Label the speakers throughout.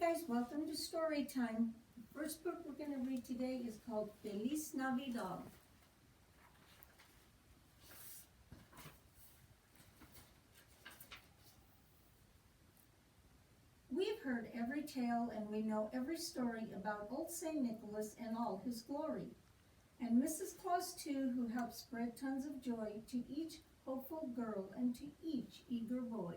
Speaker 1: guys, welcome to Storytime. The first book we're going to read today is called Feliz Navidad. We've heard every tale and we know every story about old St. Nicholas and all his glory. And Mrs. Claus too, who helps spread tons of joy to each hopeful girl and to each eager boy.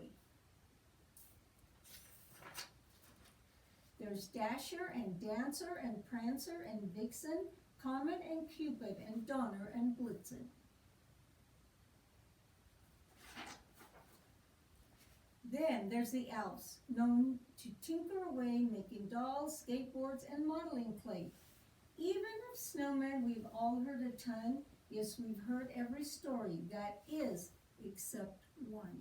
Speaker 1: There's Dasher and Dancer and Prancer and Vixen, Comet and Cupid and Donner and Blitzen. Then there's the elves, known to tinker away, making dolls, skateboards, and modeling clay. Even of snowmen, we've all heard a ton. Yes, we've heard every story, that is, except one.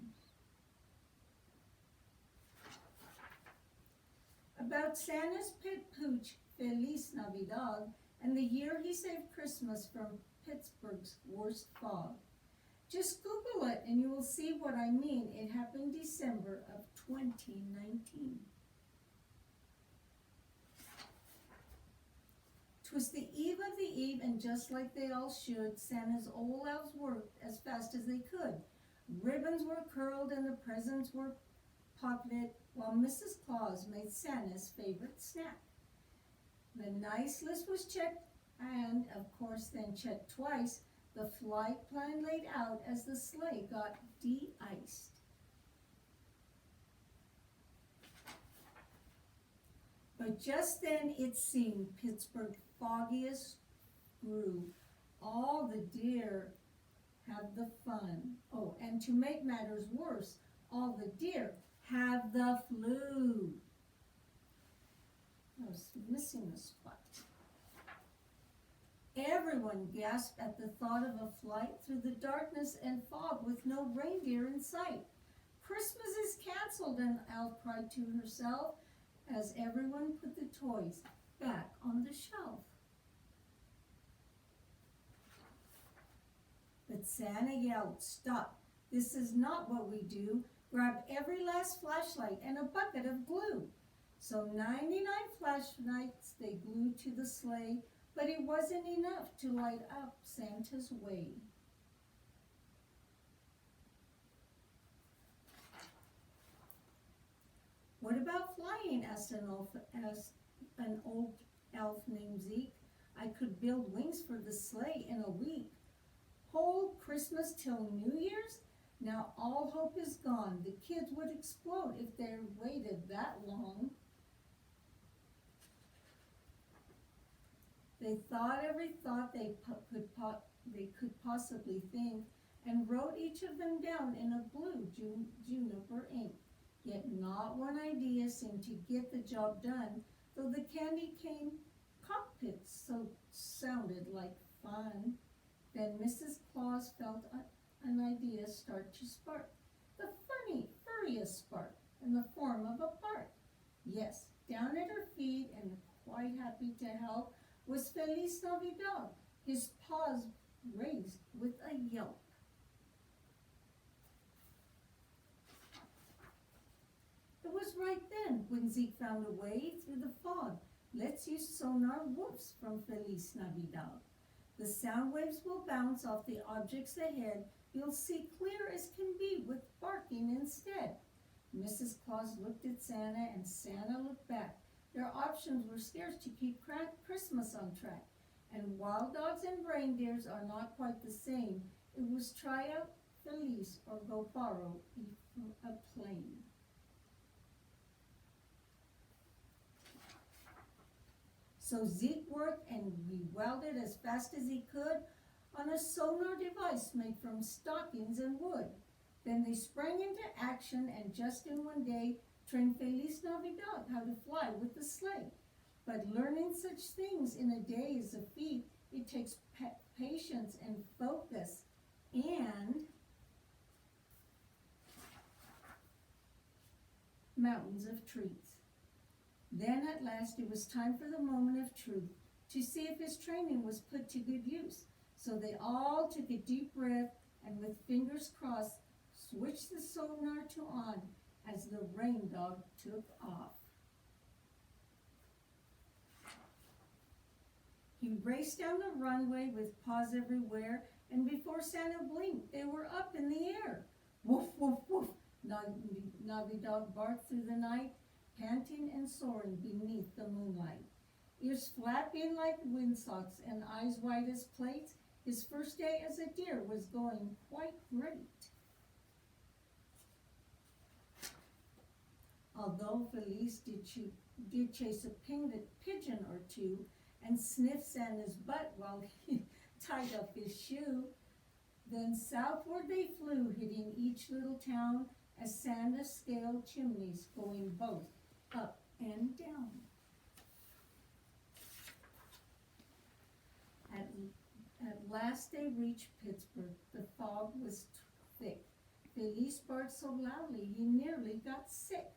Speaker 1: About Santa's pet pooch, Feliz Navidad, and the year he saved Christmas from Pittsburgh's worst fog. Just Google it and you will see what I mean. It happened December of 2019. 'Twas the eve of the eve, and just like they all should, Santa's old elves worked as fast as they could. Ribbons were curled and the presents were pocketed, while Mrs. Claus made Santa's favorite snack. The nice list was checked and, of course, then checked twice, the flight plan laid out as the sleigh got de-iced. But just then it seemed Pittsburgh foggiest grew. All the deer had the fun. Oh, and to make matters worse, all the deer have the flu. I was missing a spot. Everyone gasped at the thought of a flight through the darkness and fog with no reindeer in sight. Christmas is canceled, an elf cried to herself as everyone put the toys back on the shelf. But Santa yelled, "Stop, this is not what we do. Grab every last flashlight and a bucket of glue." So 99 flashlights they glued to the sleigh, but it wasn't enough to light up Santa's way. "What about flying?" asked an old elf named Zeke. "I could build wings for the sleigh in a week." "Hold Christmas till New Year's? Now all hope is gone. The kids would explode if they waited that long." They thought every thought they could possibly think, and wrote each of them down in a blue juniper ink. Yet not one idea seemed to get the job done, though the candy cane cockpits sounded like fun. Then Mrs. Claus felt an idea start to spark, the furriest spark, in the form of a bark. Yes, down at her feet, and quite happy to help, was Feliz Navidad, his paws raised with a yelp. It was right then when Zeke found a way through the fog. "Let's use sonar whoops from Feliz Navidad. The sound waves will bounce off the objects ahead. You'll see clear as can be with barking instead." Mrs. Claus looked at Santa and Santa looked back. Their options were scarce to keep Christmas on track. And wild dogs and reindeers are not quite the same. It was try out Feliz or go borrow a plane. So Zeke worked and he welded as fast as he could on a sonar device made from stockings and wood. Then they sprang into action and just in one day trained Feliz Navidad how to fly with the sleigh. But learning such things in a day is a feat. It takes patience and focus and mountains of treats. Then at last it was time for the moment of truth, to see if his training was put to good use. So they all took a deep breath and with fingers crossed, switched the sonar to on as the rain dog took off. He raced down the runway with paws everywhere, and before Santa blinked, they were up in the air. Woof, woof, woof, Nobby Dog barked through the night, panting and soaring beneath the moonlight. Ears flapping like windsocks and eyes wide as plates, his first day as a deer was going quite great. Although Felice did chase a pigeon or two and sniff Santa's butt while he tied up his shoe, then southward they flew, hitting each little town as Santa scaled chimneys, going both up and down. At last they reached Pittsburgh. The fog was thick. Felice barked so loudly he nearly got sick.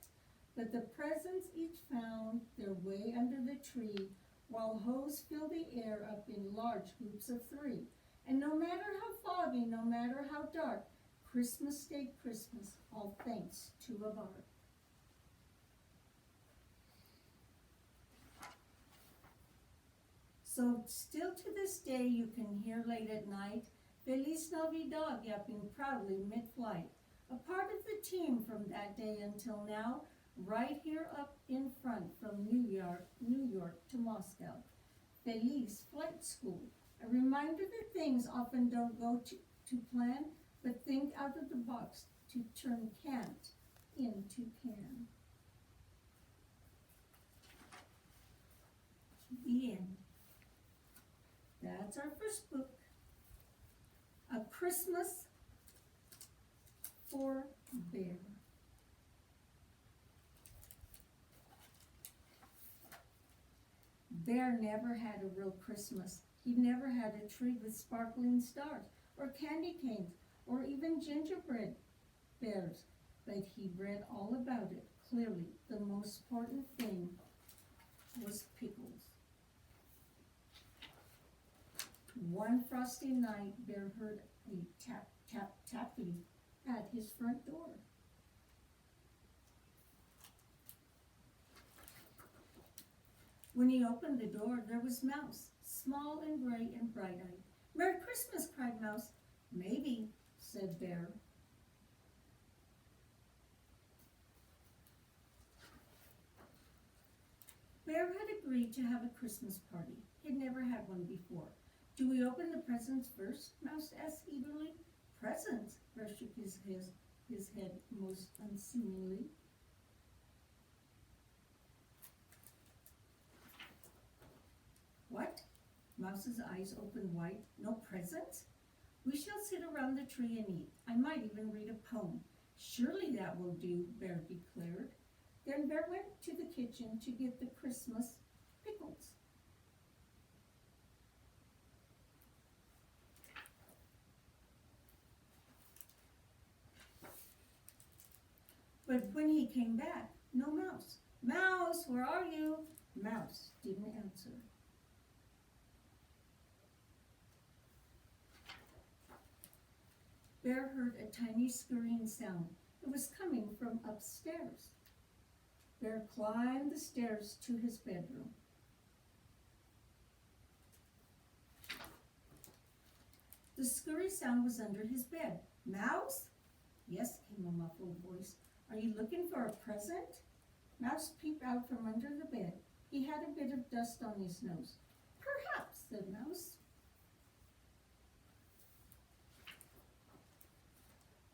Speaker 1: But the presents each found their way under the tree, while hoes filled the air up in large groups of three. And no matter how foggy, no matter how dark, Christmas stayed Christmas, all thanks to a bark. So still to this day you can hear late at night Feliz Navidad yapping proudly mid-flight. A part of the team from that day until now, right here up in front from New York to Moscow. Feliz Flight School, a reminder that things often don't go to plan, but think out of the box to turn can't into can. The end. That's our first book. A Christmas for Bear. Bear never had a real Christmas. He never had a tree with sparkling stars, or candy canes, or even gingerbread bears. But he read all about it. Clearly, the most important thing was pickles. One frosty night, Bear heard a tap, tap, tapping at his front door. When he opened the door, there was Mouse, small and gray and bright-eyed. "Merry Christmas," cried Mouse. "Maybe," said Bear. Bear had agreed to have a Christmas party. He'd never had one before. "Do we open the presents first?" Mouse asked eagerly. "Presents?" Bear shook his head most unseemingly. "What?" Mouse's eyes opened wide. "No presents? We shall sit around the tree and eat. I might even read a poem." "Surely that will do," Bear declared. Then Bear went to the kitchen to get the Christmas pickles. But when he came back, no Mouse. "Mouse, where are you?" Mouse didn't answer. Bear heard a tiny scurrying sound. It was coming from upstairs. Bear climbed the stairs to his bedroom. The scurry sound was under his bed. "Mouse?" "Yes," came a muffled voice. "Are you looking for a present?" Mouse peeped out from under the bed. He had a bit of dust on his nose. "Perhaps," said Mouse.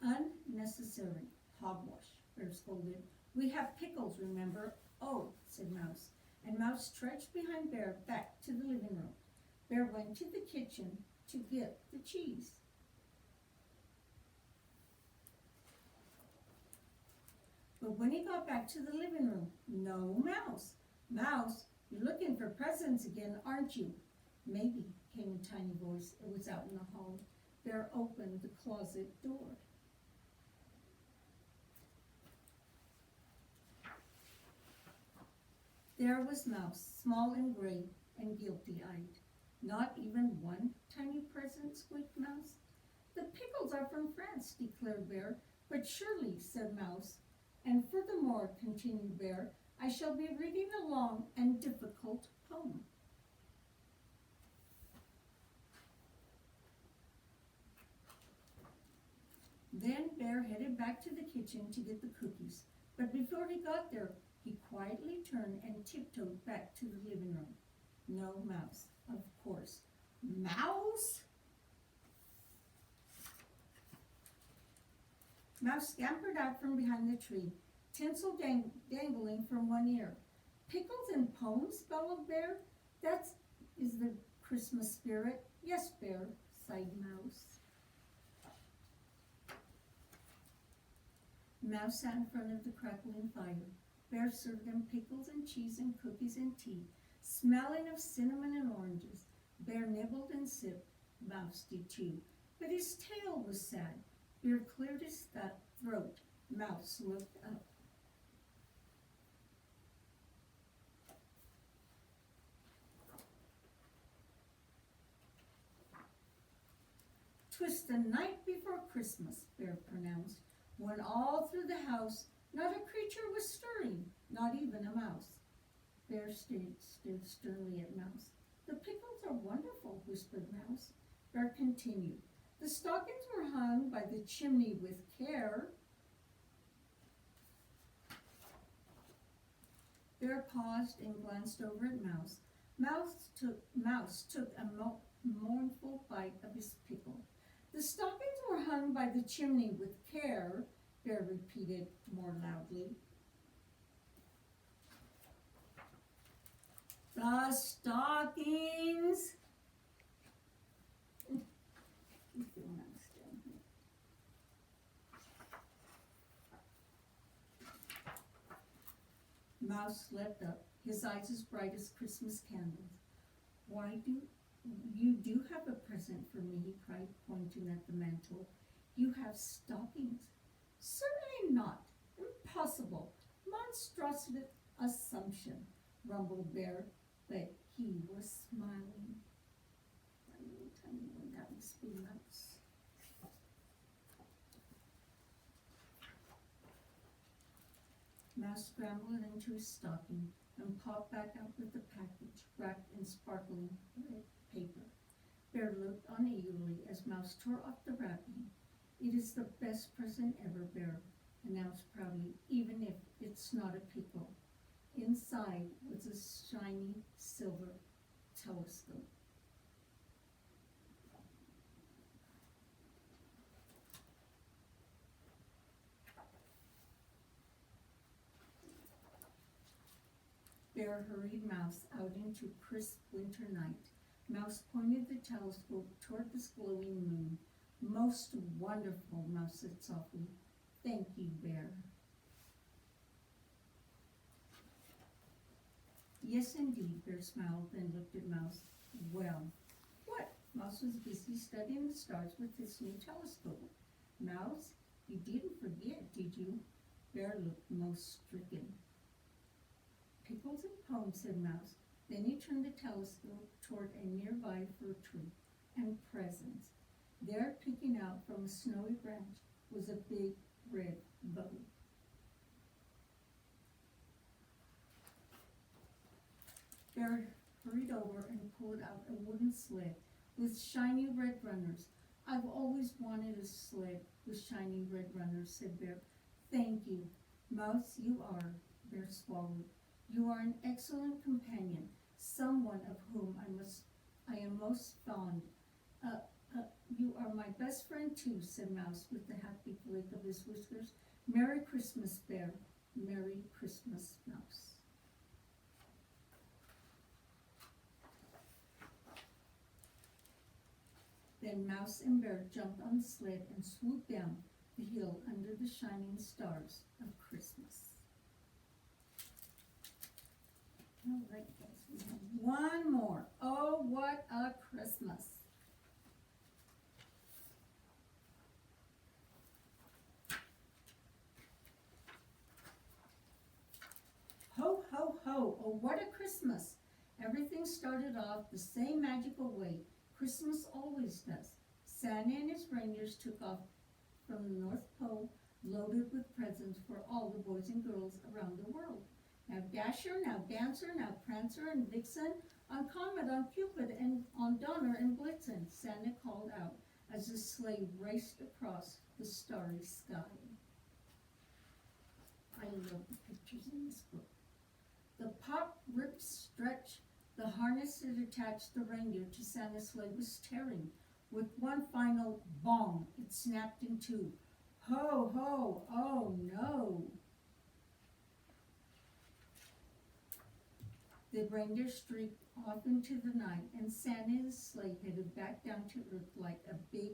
Speaker 1: "Unnecessary hogwash," Bear scolded. "We have pickles, remember." "Oh," said Mouse, and Mouse trudged behind Bear back to the living room. Bear went to the kitchen to get the cheese. But when he got back to the living room, no Mouse. "Mouse, you're looking for presents again, aren't you?" "Maybe," came a tiny voice. It was out in the hall. Bear opened the closet door. There was Mouse, small and gray and guilty-eyed. "Not even one tiny present?" squeaked Mouse. "The pickles are from France," declared Bear. "But surely," said Mouse. "And furthermore," continued Bear, "I shall be reading a long and difficult poem." Then Bear headed back to the kitchen to get the cookies. But before he got there, he quietly turned and tiptoed back to the living room. No mouse, of course. Mouse? Mouse scampered out from behind the tree, tinsel dangling from one ear. Pickles and poems, bellowed Bear. That is the Christmas spirit. Yes, Bear, sighed Mouse. Mouse sat in front of the crackling fire. Bear served them pickles and cheese and cookies and tea, smelling of cinnamon and oranges. Bear nibbled and sipped. Mouse did too. But his tail was sad. Bear cleared his throat. Mouse looked up. "'Twas the night before Christmas," Bear pronounced, "when all through the house not a creature was stirring, not even a mouse." Bear stared sternly at Mouse. "The pickles are wonderful," whispered Mouse. Bear continued. "The stockings were hung by the chimney with care." Bear paused and glanced over at Mouse. Mouse took a mournful bite of his pickle. "The stockings were hung by the chimney with care," Bear repeated more loudly. "The stockings." You don't understand me. Mouse leapt up, his eyes as bright as Christmas candles. "Why do you do have a present for me?" he cried, pointing at the mantel. "You have stockings." "Certainly not. Impossible. Monstrous assumption," rumbled Bear, but he was smiling. Tell me when that must be Mouse. Mouse scrambled into his stocking and popped back out with the package wrapped in sparkling red paper. Bear looked uneasily as Mouse tore off the wrapping. "It is the best present ever, Bear," announced proudly, "even if it's not a pickle." Inside was a shiny silver telescope. Bear hurried Mouse out into crisp winter night. Mouse pointed the telescope toward this glowing moon. "Most wonderful," Mouse said softly. "Thank you, Bear." "Yes, indeed," Bear smiled, then looked at Mouse. "Well, what?" Mouse was busy studying the stars with his new telescope. "Mouse, you didn't forget, did you?" Bear looked most stricken. "Pickles and poems," said Mouse. Then he turned the telescope toward a nearby fir tree. "And presents." There, peeking out from a snowy branch, was a big red bow. Bear hurried over and pulled out a wooden sled with shiny red runners. "I've always wanted a sled with shiny red runners," said Bear. "Thank you." "Mouse, you are," Bear swallowed. "You are an excellent companion, someone of whom I am most fond. You are my best friend too," said Mouse with a happy flick of his whiskers. "Merry Christmas, Bear. Merry Christmas, Mouse." Then Mouse and Bear jumped on the sled and swooped down the hill under the shining stars of Christmas. All right, guys, we have one more. Oh, what a Christmas. Ho, ho, ho, oh, what a Christmas. Everything started off the same magical way Christmas always does. Santa and his reindeers took off from the North Pole, loaded with presents for all the boys and girls around the world. Now Dasher, now Dancer, now Prancer and Vixen, on Comet, on Cupid, and on Donner and Blitzen, Santa called out, as the sleigh raced across the starry sky. I love the pictures in this book. The pop, rip, stretch, the harness that attached the reindeer to Santa's sleigh was tearing. With one final bong, it snapped in two. Ho, ho, oh no! The reindeer streaked off into the night, and Santa's sleigh headed back down to earth like a big,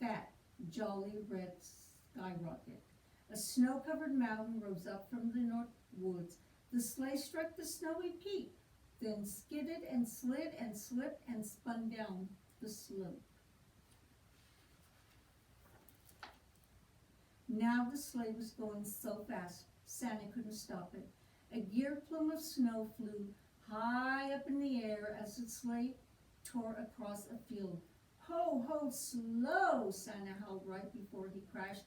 Speaker 1: fat, jolly red skyrocket. A snow-covered mountain rose up from the north woods. The sleigh struck the snowy peak, then skidded and slid and slipped and spun down the slope. Now the sleigh was going so fast, Santa couldn't stop it. A gear plume of snow flew high up in the air as the sleigh tore across a field. Ho, ho, slow, Santa howled right before he crashed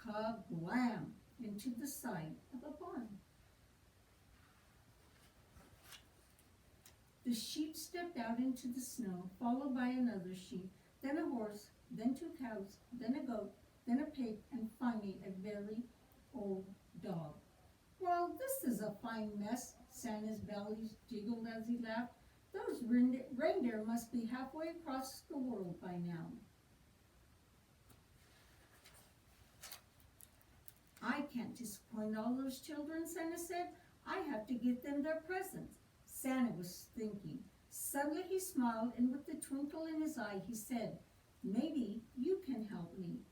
Speaker 1: kablam into the side of a barn. The sheep stepped out into the snow, followed by another sheep, then a horse, then two cows, then a goat, then a pig, and finally a very old dog. Well, this is a fine mess, Santa's belly jiggled as he laughed. Those reindeer must be halfway across the world by now. I can't disappoint all those children, Santa said. I have to get them their presents. Santa was thinking. Suddenly he smiled, and with a twinkle in his eye, he said, "Maybe you can help me."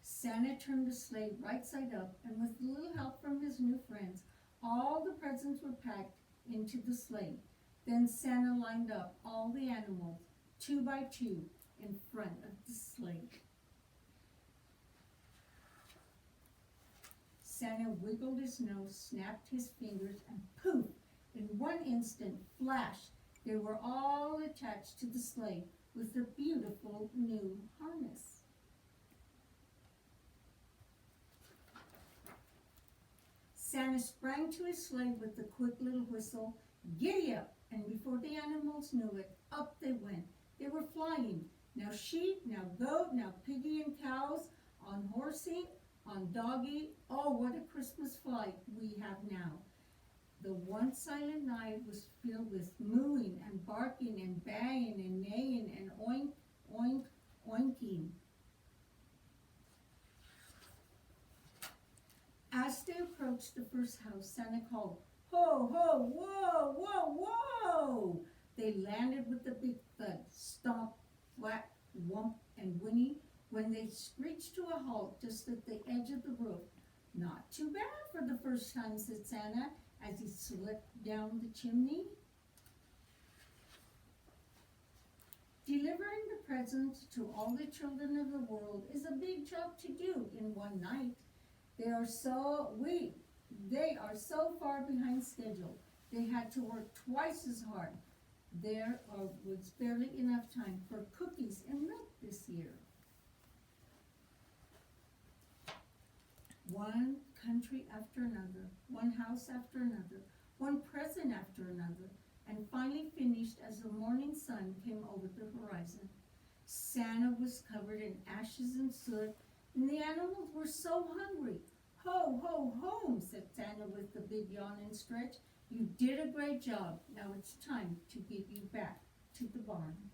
Speaker 1: Santa turned the sleigh right side up, and with a little help from his new friends, all the presents were packed into the sleigh. Then Santa lined up all the animals, 2 by 2, in front of the sleigh. Santa wiggled his nose, snapped his fingers, and poof! In one instant, flash, they were all attached to the sleigh with a beautiful new harness. Santa sprang to his sleigh with a quick little whistle, "Giddy up!" And before the animals knew it, up they went. They were flying. Now sheep, now goat, now piggy and cows, on horsey, on doggy. Oh, what a Christmas flight we have now. The once silent night was filled with mooing and barking and baying and neighing and oink, oink, oinking. As they approached the first house, Santa called, "Ho, ho, whoa, whoa, whoa!" They landed with a big thud, stomp, whack, whump, and whinny when they screeched to a halt just at the edge of the roof. "Not too bad for the first time," said Santa as he slipped down the chimney. Delivering the presents to all the children of the world is a big job to do in one night. They are so far behind schedule. They had to work twice as hard. There was barely enough time for cookies and milk this year. One country after another, one house after another, one present after another, and finally finished as the morning sun came over the horizon. Santa was covered in ashes and soot, and the animals were so hungry. "Ho, ho, home," said Santa with a big yawn and stretch. "You did a great job. Now it's time to get you back to the barn."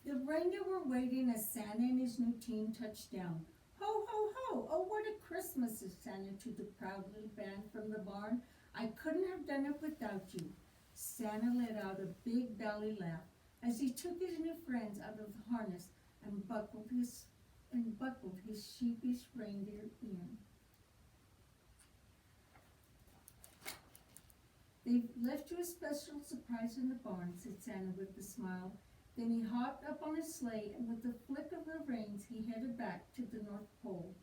Speaker 1: The reindeer were waiting as Santa and his new team touched down. "Ho, ho, ho! Oh, what a Christmas!" said Santa to the proud little band from the barn. "I couldn't have done it without you." Santa let out a big belly laugh as he took his new friends out of the harness and buckled his sheepish reindeer in. "They've left you a special surprise in the barn," said Santa with a smile. Then he hopped up on his sleigh, and with a flick of the reins, he headed back to the North Pole.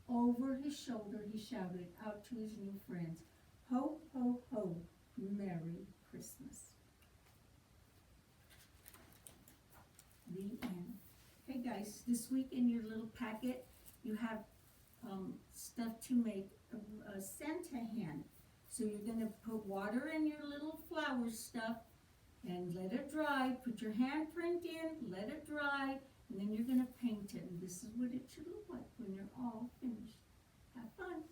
Speaker 1: Over his shoulder, he shouted out to his new friends, "Ho, ho, ho! Merry Christmas." The end. Okay, guys, this week in your little packet, you have stuff to make a Santa hand. So you're gonna put water in your little flower stuff and let it dry. Put your handprint in, let it dry, and then you're gonna paint it. And this is what it should look like when you're all finished. Have fun.